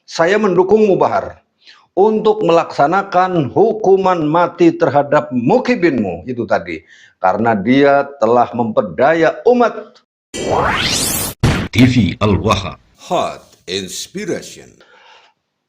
saya mendukungmu Bahar untuk melaksanakan hukuman mati terhadap mukibinmu itu tadi, karena dia telah memperdaya umat. TV Al-Waha Hot Inspiration.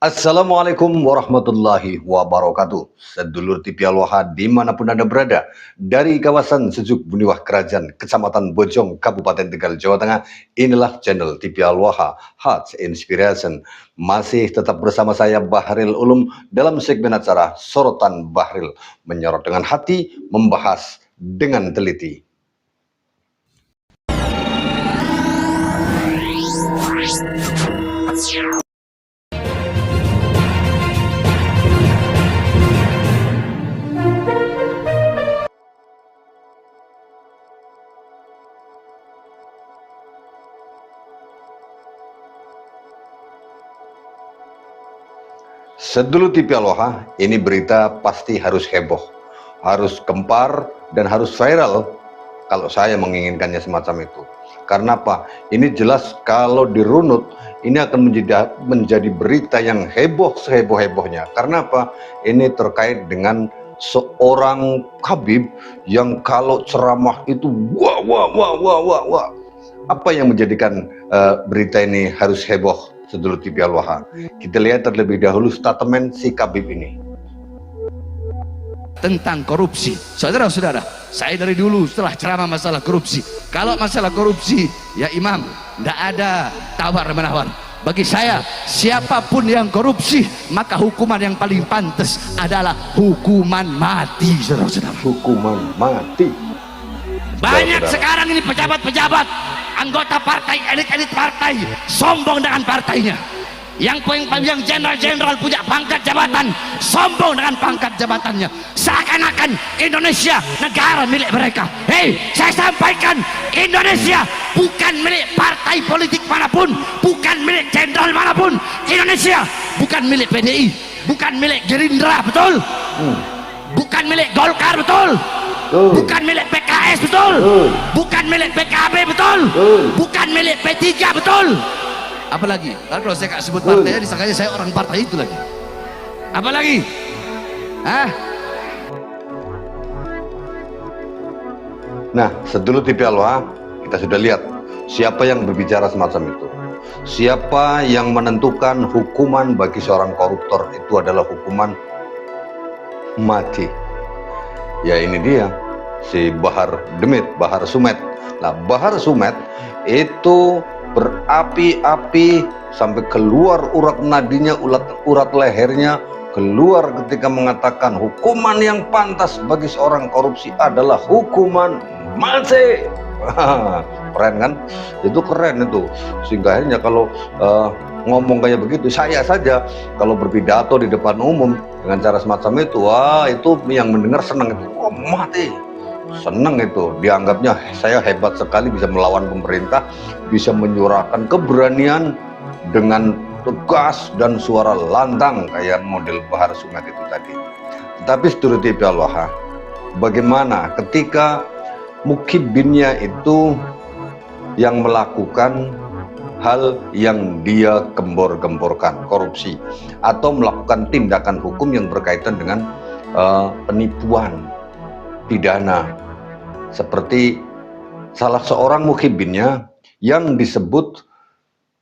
Assalamualaikum warahmatullahi wabarakatuh. Sedulur TV Al-Waha dimanapun Anda berada, dari kawasan Sejuk Buniwah Kerajaan, Kecamatan Bojong, Kabupaten Tegal, Jawa Tengah, inilah channel TV Al-Waha Hot Inspiration. Masih tetap bersama saya Bahril Ulum dalam segmen acara Sorotan Bahril, menyorot dengan hati, membahas dengan teliti. Sedulur TV Al-Waha, ini berita pasti harus heboh, harus gempar, dan harus viral kalau saya menginginkannya semacam itu. Karena apa? Ini jelas kalau dirunut, ini akan menjadi berita yang heboh seheboh-hebohnya. Karena apa? Ini terkait dengan seorang Habib yang kalau ceramah itu wah. Apa yang menjadikan berita ini harus heboh, sedulur TV Al-Waha? Kita lihat terlebih dahulu statement si Habib ini tentang korupsi. Saudara-saudara, saya dari dulu setelah ceramah masalah korupsi, kalau masalah korupsi ya Imam, tidak ada tawar-menawar. Bagi saya, siapapun yang korupsi, maka hukuman yang paling pantas adalah hukuman mati, saudara-saudara. hukuman mati. Banyak Saudara. sekarang ini pejabat-pejabat, anggota partai, elit-elit partai, sombong dengan partainya. Yang jenderal-jenderal punya pangkat jabatan, sombong dengan pangkat jabatannya, seakan-akan Indonesia negara milik mereka. Hei, saya sampaikan, Indonesia bukan milik partai politik manapun, bukan milik jenderal manapun. Indonesia bukan milik PDI, bukan milik Gerindra, betul? Bukan milik Golkar, betul? Bukan milik PKS, betul? Bukan milik PKB, betul? Bukan milik P3, betul? Apalagi kalau saya gak sebut partainya, disangkanya saya orang partai itu lagi. Apalagi? Nah, sedulur TV Al-Waha, kita sudah lihat siapa yang berbicara semacam itu. Siapa yang menentukan hukuman bagi seorang koruptor itu adalah hukuman mati. Ya ini dia, si Bahar Demit, Bahar Sumet. Nah, Bahar Sumet itu berapi-api sampai keluar urat nadinya, urat lehernya keluar ketika mengatakan hukuman yang pantas bagi seorang korupsi adalah hukuman mati. Keren kan? Itu keren itu. Sehingga akhirnya kalau ngomong kayak begitu, saya saja kalau berpidato di depan umum dengan cara semacam itu, wah itu yang mendengar senang itu. Oh mati, senang itu, dianggapnya saya hebat sekali bisa melawan pemerintah, bisa menyuarakan keberanian dengan tegas dan suara lantang kayak model Bahar Sumet itu tadi. Tetapi sedulur TV Al-Waha, bagaimana ketika mukibinnya itu yang melakukan hal yang dia gembor-gemborkan, korupsi, atau melakukan tindakan hukum yang berkaitan dengan penipuan pidana, seperti salah seorang mukibinnya yang disebut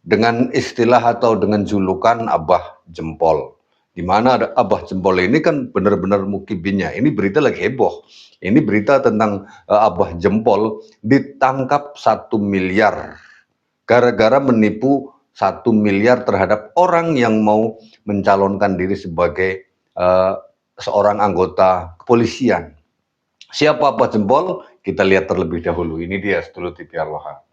dengan istilah atau dengan julukan Abah Jempol. Di mana ada Abah Jempol ini kan benar-benar mukibinnya. Ini berita lagi heboh. Ini berita tentang Abah Jempol ditangkap 1 miliar gara-gara menipu 1 miliar terhadap orang yang mau mencalonkan diri sebagai seorang anggota kepolisian. Siapa Abah Jempol? Kita lihat terlebih dahulu. Ini dia sedulur TV Al-Waha.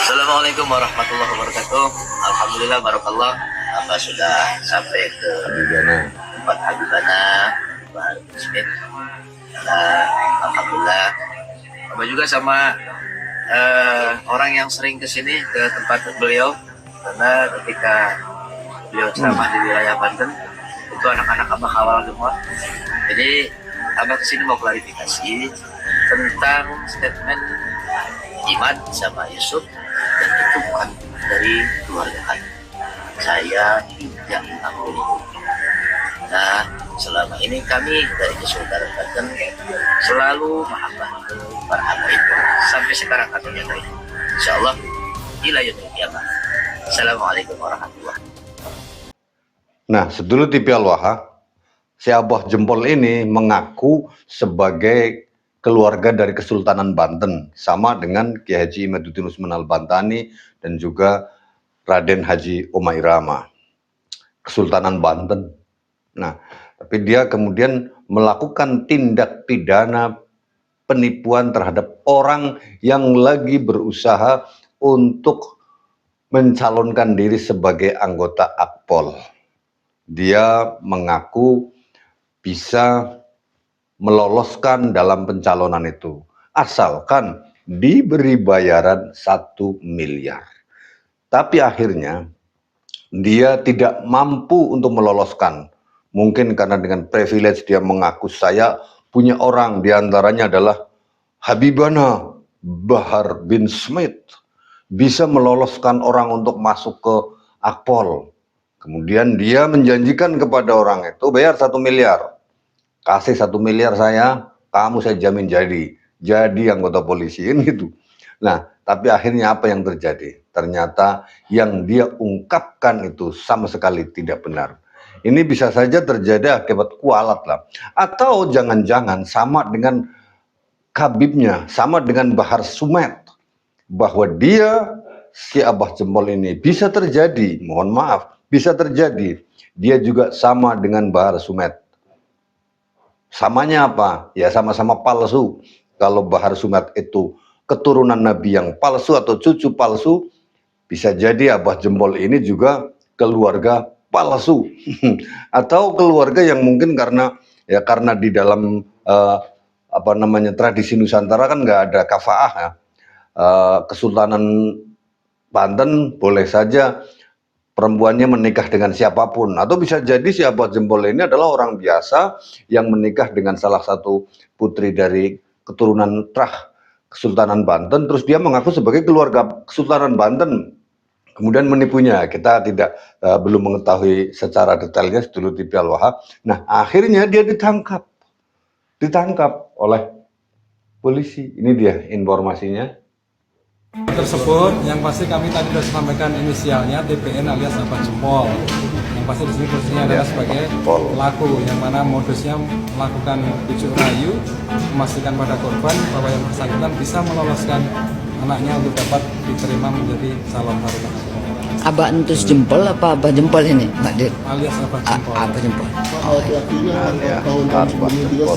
Assalamualaikum warahmatullahi wabarakatuh. Alhamdulillah, barakallah. Apa sudah sampai ke tempat Habibana Bahar Smith. Alhamdulillah. Apa juga sama orang yang sering kesini ke tempat beliau, karena ketika beliau ceramah di wilayah Banten itu anak-anak abah awal semua. Jadi abah kesini mau klarifikasi tentang statement Iman sama Yusuf, dan itu bukan dari keluarga kami. saya tidak mengampuni. Nah, selama ini kami dari Kesultanan Banten selalu membantu para hamba itu. Sampai sekarang kami jaga itu. Insya Allah, ila yaumil qiyamah. Assalamualaikum warahmatullahi wabarakatuh. Nah, sedulur TV Al-Waha, si Abah Jempol ini mengaku sebagai keluarga dari Kesultanan Banten, sama dengan Kiai Haji Imaduddin Usman Al-Bantani dan juga Raden Haji Omah Irama, Kesultanan Banten. Nah, tapi dia kemudian melakukan tindak pidana penipuan terhadap orang yang lagi berusaha untuk mencalonkan diri sebagai anggota Akpol. Dia mengaku bisa meloloskan dalam pencalonan itu, asalkan diberi bayaran 1 miliar. Tapi akhirnya dia tidak mampu untuk meloloskan. Mungkin karena dengan privilege dia mengaku, saya punya orang, diantaranya adalah Habibana Bahar bin Smith, bisa meloloskan orang untuk masuk ke Akpol. Kemudian dia menjanjikan kepada orang itu, bayar 1 miliar. Kasih 1 miliar kamu saya jamin jadi anggota polisi, gitu. Nah, tapi akhirnya apa yang terjadi? Ternyata yang dia ungkapkan itu sama sekali tidak benar. Ini bisa saja terjadi akibat kualat lah. Atau jangan-jangan sama dengan Habibnya, sama dengan Bahar Sumet. Bahwa dia, si Abah Jempol ini, bisa terjadi, mohon maaf, bisa terjadi, dia juga sama dengan Bahar Sumet. Samanya apa? Ya sama-sama palsu. Kalau Bahar Sumet itu keturunan Nabi yang palsu atau cucu palsu, bisa jadi Abah Jempol ini juga keluarga palsu. Atau keluarga yang mungkin karena di dalam tradisi Nusantara kan nggak ada kafaah ya. Kesultanan Banten boleh saja perempuannya menikah dengan siapapun, atau bisa jadi si Abah Jempol ini adalah orang biasa yang menikah dengan salah satu putri dari keturunan Trah Kesultanan Banten, terus dia mengaku sebagai keluarga Kesultanan Banten, kemudian menipunya. Kita belum mengetahui secara detailnya, sedulur TV Al-Waha. Nah, akhirnya dia ditangkap oleh polisi. Ini dia informasinya. Tersebut yang pasti kami tadi sudah sampaikan inisialnya TPN alias Abah Jempol. Yang pasti di sini posisinya adalah sebagai pelaku, yang mana modusnya melakukan bujuk rayu, memastikan pada korban bahwa yang bersangkutan bisa meloloskan anaknya untuk dapat diterima menjadi calon taruna. Abah Entus Jempol apa Abah Jempol ini, Mbak Dir? Alias Abah Jempol. Abah Jempol.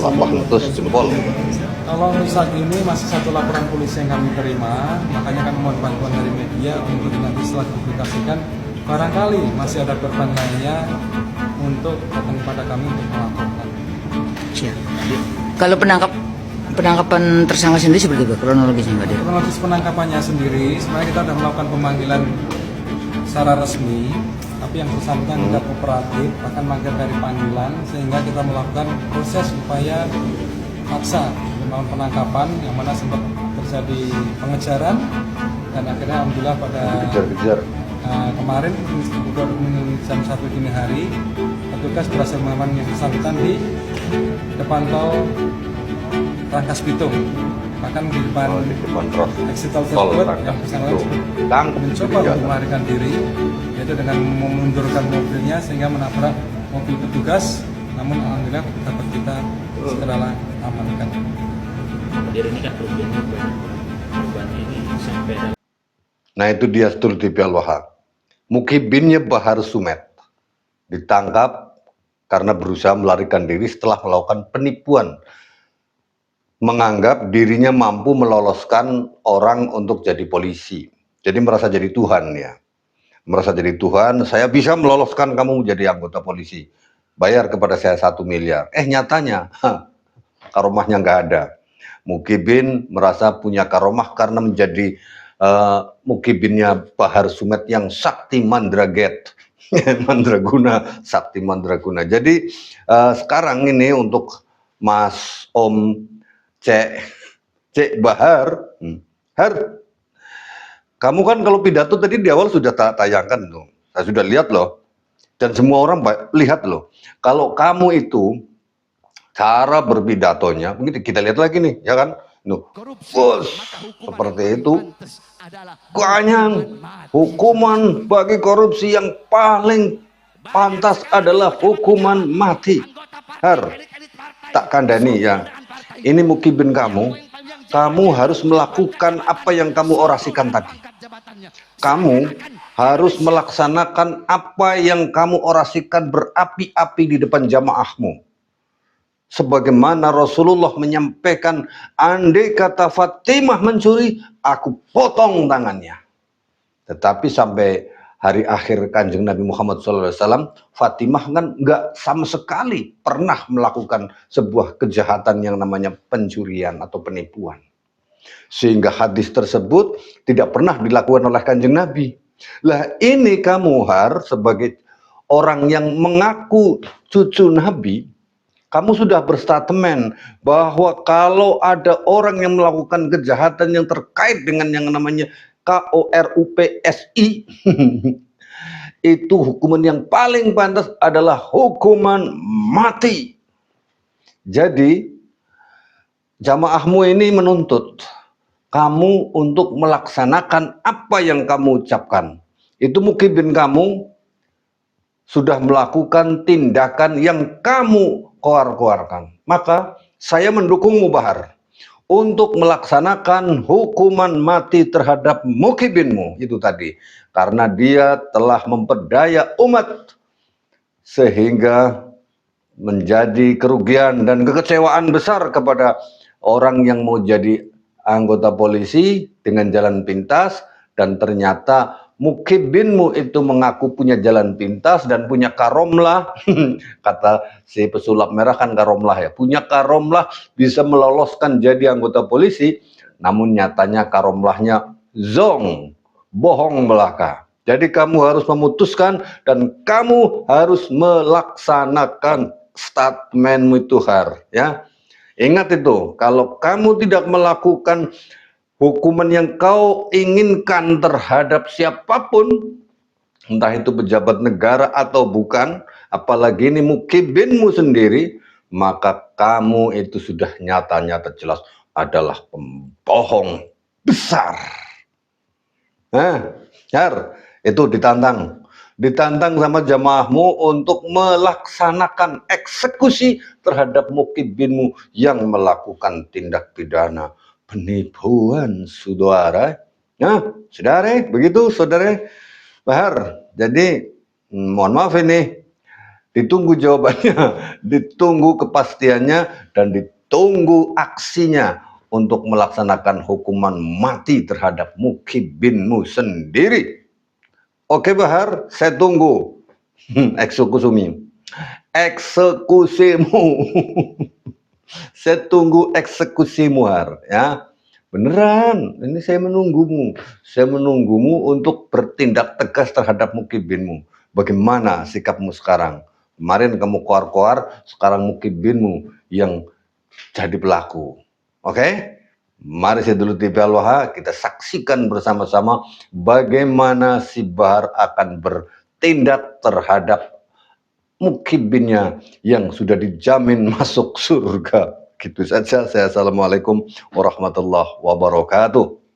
Abah Entus Jempol. Kalau saat ini masih satu laporan polisi yang kami terima, makanya kami mohon bantuan dari media untuk nanti setelah dipublikasikan, barangkali masih ada korban lainnya untuk datang kepada kami untuk melaporkan. Siap. Kalau penangkapan tersangka sendiri seperti apa kronologisnya, Mbak Dir? Kronologis penangkapannya sendiri, sebenarnya kita sudah melakukan pemanggilan secara resmi, tapi yang bersangkutan tidak kooperatif, bahkan mangkir dari panggilan, sehingga kita melakukan proses upaya paksa melakukan penangkapan, yang mana sempat terjadi pengejaran, dan akhirnya alhamdulillah pada kemarin sekitar jam 1 dini hari petugas berhasil mengamankan yang bersangkutan di depan tol Rangkas Bitung, bahkan di depan exit tol tersebut yang bersangkutan mencoba untuk melarikan diri, yaitu dengan memundurkan mobilnya sehingga menabrak mobil petugas, namun alhamdulillah dapat kita segera amankan. Nah, itu dia sedulur TV Al-Waha. Mukibinnya Bahar Sumet ditangkap karena berusaha melarikan diri setelah melakukan penipuan, menganggap dirinya mampu meloloskan orang untuk jadi polisi. Jadi merasa jadi Tuhan ya. Merasa jadi Tuhan, saya bisa meloloskan kamu menjadi anggota polisi. Bayar kepada saya 1 miliar. Nyatanya karomahnya nggak ada. Mukibin merasa punya karomah karena menjadi mukibinnya Bahar Sumet yang sakti mandraget. Mandraguna, sakti mandraguna. Jadi sekarang ini untuk Mas Om Cek Bahar, kamu kan kalau pidato tadi di awal sudah tayangkan tuh. Saya sudah lihat loh. Dan semua orang lihat loh. Kalau kamu itu cara berbidatonya, mungkin kita lihat lagi nih, ya kan? Bos, seperti itu. Kanyang, hukuman bagi korupsi yang paling pantas adalah hukuman mati. Tak kandani ya. Ini mukibin kamu harus melakukan apa yang kamu orasikan tadi. Kamu harus melaksanakan apa yang kamu orasikan berapi-api di depan jamaahmu. Sebagaimana Rasulullah menyampaikan, andai kata Fatimah mencuri, aku potong tangannya. Tetapi sampai hari akhir Kanjeng Nabi Muhammad SAW, Fatimah kan nggak sama sekali pernah melakukan sebuah kejahatan yang namanya pencurian atau penipuan. Sehingga hadis tersebut tidak pernah dilakukan oleh Kanjeng Nabi. Lah ini kamu sebagai orang yang mengaku cucu Nabi, kamu sudah berstatement bahwa kalau ada orang yang melakukan kejahatan yang terkait dengan yang namanya KORUPSI, itu hukuman yang paling pantas adalah hukuman mati. Jadi jamaahmu ini menuntut kamu untuk melaksanakan apa yang kamu ucapkan. Itu mukibin kamu sudah melakukan tindakan yang kamu koar-koarkan. Maka saya mendukungmu Bahar untuk melaksanakan hukuman mati terhadap mukibinmu itu tadi. Karena dia telah memperdaya umat sehingga menjadi kerugian dan kekecewaan besar kepada orang yang mau jadi anggota polisi dengan jalan pintas, dan ternyata mukibinmu itu mengaku punya jalan pintas dan punya karomlah. Kata si pesulap merah kan karomlah ya, punya karomlah bisa meloloskan jadi anggota polisi, namun nyatanya karomlahnya zong, bohong belaka. Jadi kamu harus memutuskan dan kamu harus melaksanakan statementmu itu ya. Ingat itu, kalau kamu tidak melakukan hukuman yang kau inginkan terhadap siapapun, entah itu pejabat negara atau bukan, apalagi ini mukibinmu sendiri, maka kamu itu sudah nyata-nyata jelas adalah pembohong besar. Itu ditantang sama jamaahmu untuk melaksanakan eksekusi terhadap mukibinmu yang melakukan tindak pidana penipuan, saudara. Nah, saudara, begitu saudara Bahar. Jadi mohon maaf ini, ditunggu jawabannya, ditunggu kepastiannya, dan ditunggu aksinya untuk melaksanakan hukuman mati terhadap mukibinmu sendiri. Oke Bahar, saya tunggu eksekusimu. Saya tunggu eksekusimu ya. Beneran, ini saya menunggumu. Saya menunggumu untuk bertindak tegas terhadap mukibinmu. Bagaimana sikapmu sekarang? Kemarin kamu koar-koar, sekarang mukibinmu yang jadi pelaku. Oke? Mari saya dulu TV Al-Waha, kita saksikan bersama-sama bagaimana si Bahar akan bertindak terhadap mukibinnya yang sudah dijamin masuk surga. Gitu saja, saya assalamualaikum warahmatullahi wabarakatuh.